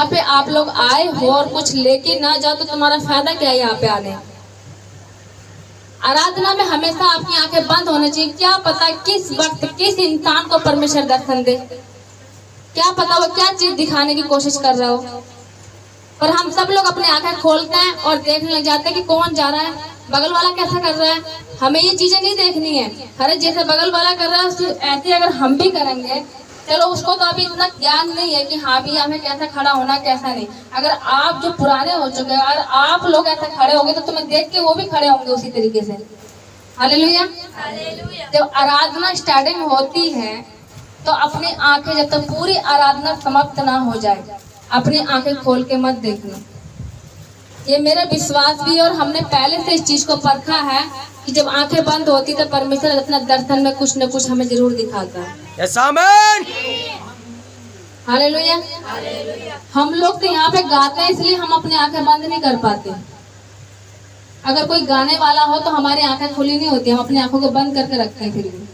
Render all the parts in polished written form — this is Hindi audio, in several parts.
यहाँ पे आप लोग आए हो और कुछ लेके ना जाओ तो तुम्हारा फायदा क्या है यहाँ पे आने। आराधना में हमेशा आपकी आंखें बंद होनी चाहिए। क्या पता किस वक्त किस इंसान को परमेश्वर दर्शन दे, क्या पता वो क्या चीज दिखाने की कोशिश कर रहा हो। पर हम सब लोग अपने आंखें खोलते हैं और देखने लग जाते हैं कि कौन जा रहा है, बगल वाला कैसा कर रहा है। हमें ये चीजें नहीं देखनी है। अरे जैसे बगल वाला कर रहा है ऐसे अगर हम भी करेंगे, चलो उसको तो अभी इतना ज्ञान नहीं है कि हाँ भी हमें कैसा खड़ा होना कैसा नहीं। अगर आप जो पुराने हो चुके हैं, अगर आप लोग ऐसे खड़े होंगे तो तुम्हें देख के वो भी खड़े होंगे उसी तरीके से। हालेलुया। जब आराधना स्टार्टिंग होती है तो अपनी आंखें जब तक पूरी आराधना समाप्त ना हो जाए, अपनी आंखें खोल के मत देखना। ये मेरा विश्वास भी, और हमने पहले से इस चीज को परखा है कि जब आंखें बंद होती तो परमेश्वर अपना दर्शन में कुछ न कुछ हमें जरूर दिखाता है। यस आमीन। हालेलुया। हम लोग तो यहाँ पे गाते हैं इसलिए हम अपनी आंखें बंद नहीं कर पाते। अगर कोई गाने वाला हो तो हमारी आंखें खुली नहीं होती, हम अपनी आंखों को बंद करके रखते हैं फिर भी।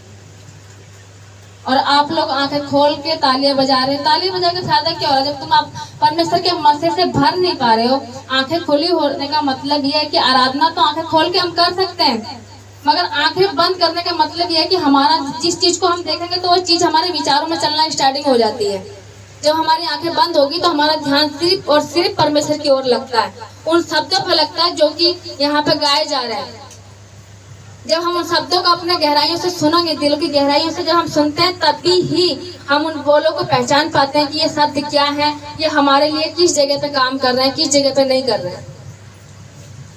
और आप लोग आंखें खोल के तालियां बजा रहे हैं। ताली बजा के फायदा क्या हो रहा है जब तुम आप परमेश्वर के मसे से भर नहीं पा रहे हो। आंखें खुली होने का मतलब यह है कि आराधना तो आंखें खोल के हम कर सकते हैं, मगर आंखें बंद करने का मतलब यह है कि हमारा जिस चीज को हम देखेंगे तो वो चीज हमारे विचारों में चलना स्टार्टिंग हो जाती है। जब हमारी आंखें बंद होगी तो हमारा ध्यान सिर्फ और सिर्फ परमेश्वर की ओर लगता है, उन शब्दों पर लगता है जो कि यहाँ पे गाए जा रहे हैं। जब हम उन शब्दों को अपने गहराइयों से सुनेंगे, दिलों की गहराइयों से जब हम सुनते हैं, तभी ही हम उन बोलों को पहचान पाते हैं कि ये शब्द क्या है, ये हमारे लिए किस जगह पे काम कर रहे हैं, किस जगह पे नहीं कर रहे हैं।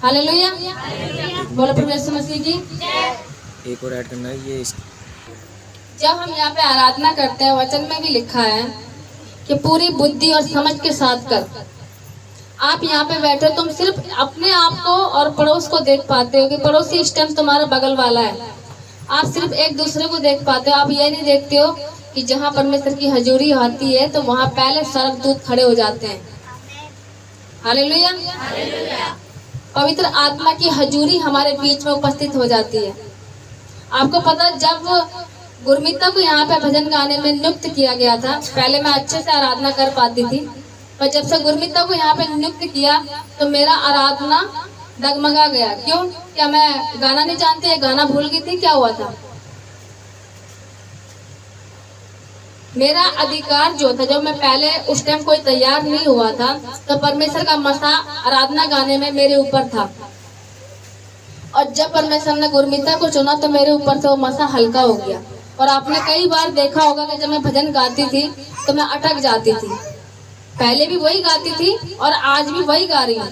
हालेलुया। बोलो प्रभु यीशु मसीह की। एक और ऐड करना है ये जब हम यहाँ पे आराधना करते हैं, वचन में भी लिखा है कि पूरी बुद्धि और समझ के साथ कर। आप यहाँ पे बैठे, तुम सिर्फ अपने आप को और पड़ोस को देख पाते हो कि पड़ोसी इस टाइम तुम्हारा बगल वाला है। आप सिर्फ एक दूसरे को देख पाते हो, आप ये नहीं देखते हो कि जहाँ परमेश्वर की हजूरी होती है तो वहाँ पहले स्वर्गदूत खड़े हो जाते हैं। हालेलुया। पवित्र आत्मा की हजूरी हमारे बीच में उपस्थित हो जाती है। आपको पता, जब गुरमीता को यहाँ पे भजन गाने में नियुक्त किया गया था, पहले मैं अच्छे से आराधना कर पाती थी, पर जब से गुरमीता को यहाँ पे नियुक्त किया तो मेरा आराधना डगमगा गया। क्यों? क्या मैं गाना नहीं जानती, गाना भूल गई थी? क्या हुआ था? मेरा अधिकार जो था, जब मैं पहले उस टाइम कोई तैयार नहीं हुआ था तो परमेश्वर का मसा आराधना गाने में मेरे ऊपर था, और जब परमेश्वर ने गुरमीता को चुना तो मेरे ऊपर से वो मसा हल्का हो गया। और आपने कई बार देखा होगा कि जब मैं भजन गाती थी तो मैं अटक जाती थी। पहले भी वही गाती थी और आज भी वही गा रही हूँ,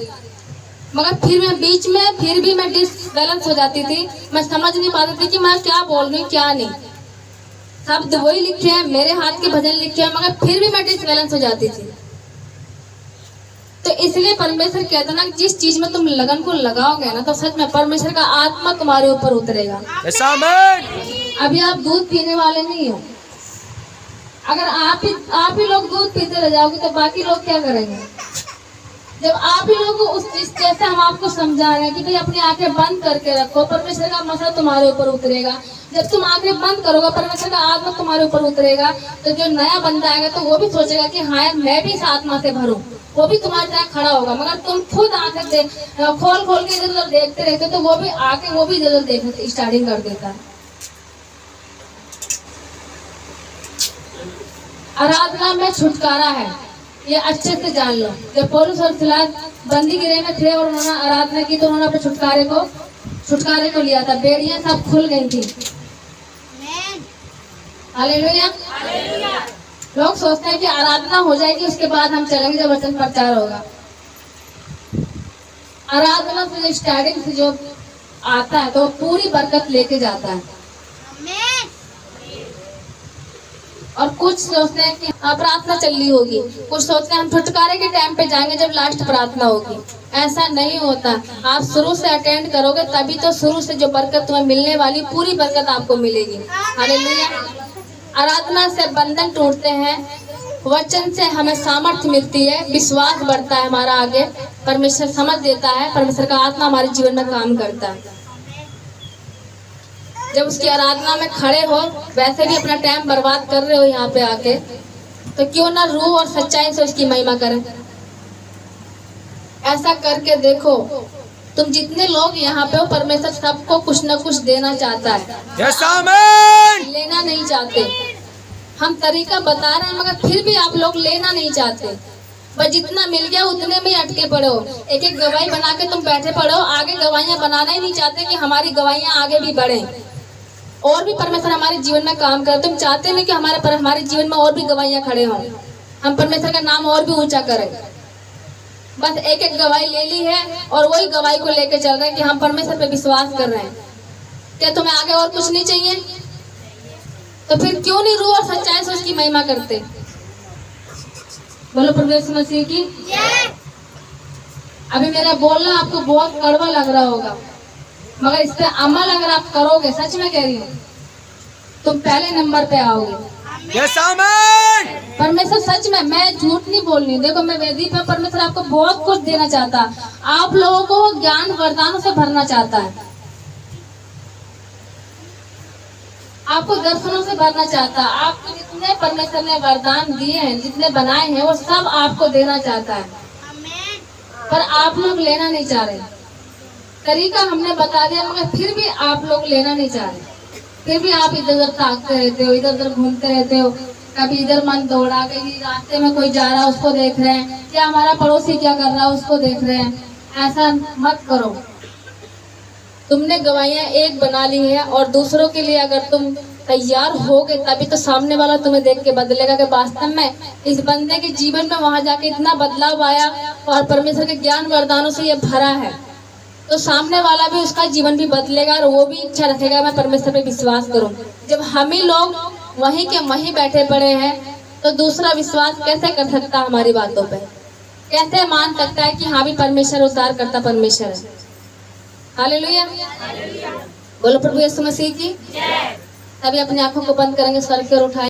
मगर फिर मैं बीच में फिर भी मैं डिसबैलेंस हो जाती थी। मैं समझ नहीं पाती थी कि मैं क्या बोल रही हूँ क्या नहीं। शब्द वही लिखे हैं, मेरे हाथ के भजन लिखे हैं, मगर फिर भी मैं डिसबैलेंस हो जाती थी। तो इसलिए परमेश्वर कहता ना, जिस चीज में तुम लगन को लगाओगे ना तो सच में परमेश्वर का आत्मा तुम्हारे ऊपर उतरेगा। अभी आप दूध पीने वाले नहीं हो। अगर आप ही लोग दूध पीते रह जाओगे तो बाकी लोग क्या करेंगे? जब आप ही लोग उस चीज, जैसे हम आपको समझा रहे हैं कि भाई अपनी आंखें बंद करके रखो, परमेश्वर का मसा तुम्हारे ऊपर उतरेगा। जब तुम आंखें बंद करोगे, परमेश्वर का आत्मा तुम्हारे ऊपर उतरेगा, तो जो नया बंदा आएगा तो वो भी सोचेगा कि हाँ यार मैं भी इस आत्मा से भरूं, वो भी तुम्हारे साथ खड़ा होगा। मगर तुम खुद आंखें खोल खोल के इधर उधर देखते रहते तो वो भी आके वो भी इधर उधर देखने स्टार्टिंग कर देता है। आराधना में छुटकारा है, ये अच्छे से जान लो। जब पौलुस और सिलास बंदी गृह में थे और उन्होंने आराधना की तो उन्होंने अपने छुटकारे को लिया था। बेड़ियां सब खुल गई थी। हालेलुया। लोग सोचते हैं कि आराधना हो जाएगी उसके बाद हम चलेंगे जब वचन प्रचार होगा। आराधना से स्टार्टिंग से जो आता है तो पूरी बरकत लेके जाता है। और कुछ सोचते हैं कि प्रार्थना चल रही होगी, कुछ सोचते हैं हम छुटकारे के टाइम पे जाएंगे जब लास्ट प्रार्थना होगी। ऐसा नहीं होता। आप शुरू से अटेंड करोगे तभी तो शुरू से जो बरकत तुम्हें मिलने वाली पूरी बरकत आपको मिलेगी। हालेलुया। आराधना से बंधन टूटते हैं, वचन से हमें सामर्थ्य मिलती है, विश्वास बढ़ता है हमारा आगे, परमेश्वर समझ देता है, परमेश्वर का आत्मा हमारे जीवन में काम करता है। जब उसकी आराधना में खड़े हो, वैसे भी अपना टाइम बर्बाद कर रहे हो यहाँ पे आके, तो क्यों ना रूह और सच्चाई से उसकी महिमा करें। ऐसा करके देखो, तुम जितने लोग यहाँ पे हो परमेश्वर सबको कुछ न कुछ देना चाहता है, यस आमीन। लेना नहीं चाहते। हम तरीका बता रहे हैं मगर फिर भी आप लोग लेना नहीं चाहते, बस जितना मिल गया उतने में ही अटके पड़े हो। एक एक गवाही बना के तुम बैठे पड़े हो, आगे गवाहियां बनाना ही नहीं चाहते कि हमारी गवाहियां आगे भी बढ़े और भी परमेश्वर हमारे जीवन में काम करे। तुम चाहते नहीं कि हमारे जीवन में और भी गवाहियां खड़े हों, हम परमेश्वर का नाम और भी ऊंचा करें। बस एक एक गवाही ले ली है और वही गवाही को लेके चल रहे हैं कि हम परमेश्वर पे विश्वास कर रहे हैं। क्या तुम्हें आगे और कुछ नहीं चाहिए? तो फिर क्यों नहीं रूह और सच्चाई से उसकी महिमा करते? बोलो प्रभु यीशु मसीह की। अभी मेरा बोलना आपको बहुत कड़वा लग रहा होगा, मगर इस पे अमल अगर आप करोगे, सच में कह रही हूँ, तुम पहले नंबर पे आओगे। यस आमीन। परमेश्वर सच में, मैं झूठ नहीं बोल रही हूँ। देखो मैं वेदी पे, परमेश्वर आपको बहुत कुछ देना चाहता है, आप लोगों को ज्ञान वरदानों से भरना चाहता है, आपको दर्शनों से भरना चाहता है। आपको जितने परमेश्वर ने वरदान दिए हैं, जितने बनाए हैं, वो सब आपको देना चाहता है, पर आप लोग लेना नहीं चाह रहे। तरीका हमने बता दिया मगर फिर भी आप लोग लेना नहीं चाह रहे। फिर भी आप इधर उधर ताकते रहते हो, इधर उधर घूमते रहते हो, कभी इधर मन दौड़ा, कभी रास्ते में कोई जा रहा है उसको देख रहे हैं, या हमारा पड़ोसी क्या कर रहा है उसको देख रहे हैं। ऐसा मत करो। तुमने गवाहियां एक बना ली है और दूसरों के लिए अगर तुम तैयार होगे तभी तो सामने वाला तुम्हें देख के बदलेगा कि वास्तव में इस बंदे के जीवन में वहां जाके इतना बदलाव आया और परमेश्वर के ज्ञान वरदानों से ये भरा है, तो सामने वाला भी, उसका जीवन भी बदलेगा और वो भी इच्छा रखेगा मैं परमेश्वर पे विश्वास करूं। जब हम ही लोग वहीं के वहीं बैठे पड़े हैं तो दूसरा विश्वास कैसे कर सकता हमारी बातों पे? कैसे मान सकता है कि हाँ भी परमेश्वर उद्धार करता परमेश्वर है? हालेलुया। बोलो प्रभु यीशु मसीह की। तभी अपनी आंखों को बंद करेंगे, सर की ओर उठाएं।